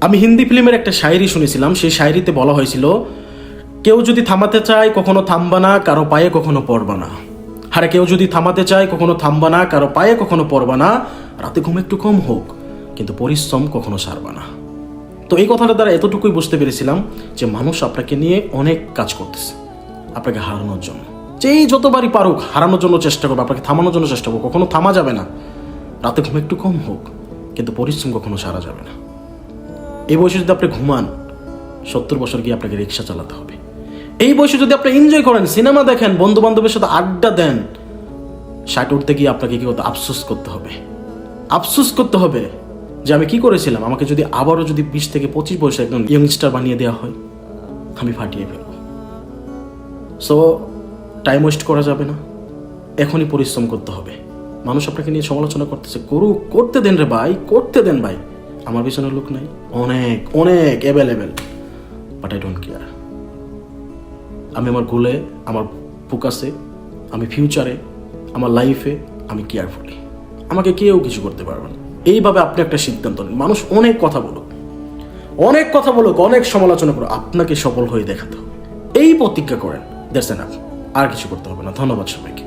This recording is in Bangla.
আমি হিন্দি ফিল্মের একটা শায়রি শুনেছিলাম, সেই শায়রিতে বলা হয়েছিল, কেউ যদি থামাতে চায় কখনো থামবা না, কারো পায়ে কখনো পড়বা না। আরে কেউ যদি থামাতে চায় কখনো থামবা না, কারো পায়ে কখনো পড়বা না। রাতে ঘুম একটু কম হোক, কিন্তু পরিশ্রম কখনো ছাড়বা না। তো এই কথাটা দ্বারা এতটুকুই বুঝতে পেরেছিলাম যে মানুষ আপনাকে নিয়ে অনেক কাজ করতেছে আপনাকে হারানোর জন্য। যেই যতবারই পারুক হারানোর জন্য চেষ্টা করবে, আপনাকে থামানোর জন্য চেষ্টা করবে। কখনো থামা যাবে না। রাতে ঘুম একটু কম হোক, কিন্তু পরিশ্রম কখনো সারা যাবে না। এই বয়সে যদি আপনি ঘুমান, 70 বছর গিয়ে আপনাকে রিক্সা চালাতে হবে। এই বয়সে যদি আপনি এনজয় করেন, সিনেমা দেখেন, বন্ধু বান্ধবের সাথে আড্ডা দেন, 60 উঠতে গিয়ে আপনাকে কি করতে আফসোস করতে হবে। আফসোস করতে হবে যে আমি কি করেছিলাম। আমাকে যদি আবারও 20 থেকে 25 বয়সে একজন ইয়ংস্টার বানিয়ে দেওয়া হয়, আমি ফাটিয়ে ফেলব। সো টাইম ওয়েস্ট করা যাবে না, এখনই পরিশ্রম করতে হবে। মানুষ আপনাকে নিয়ে সমালোচনা করতেছে, করুক, করতে দেন রে ভাই, করতে দেন ভাই। আমার পিছনে লোক নাই, অনেক অনেক available, but I don't care. আমি আমার গোলে, আমার ফোকাসে, আমি ফিউচারে, আমার লাইফে আমি কেয়ারফুলি। আমাকে কেউ কিছু করতে পারবে না। এইভাবে আপনি একটা সিদ্ধান্ত নেন। মানুষ অনেক কথা বলুক, অনেক কথা বলুক, অনেক সমালোচনা করুক, আপনাকে সফল হয়ে দেখাতে হবে। এই প্রতিজ্ঞা করেন, দ্যাটস এনাফ। আর কিছু করতে হবে না। ধন্যবাদ সবাইকে।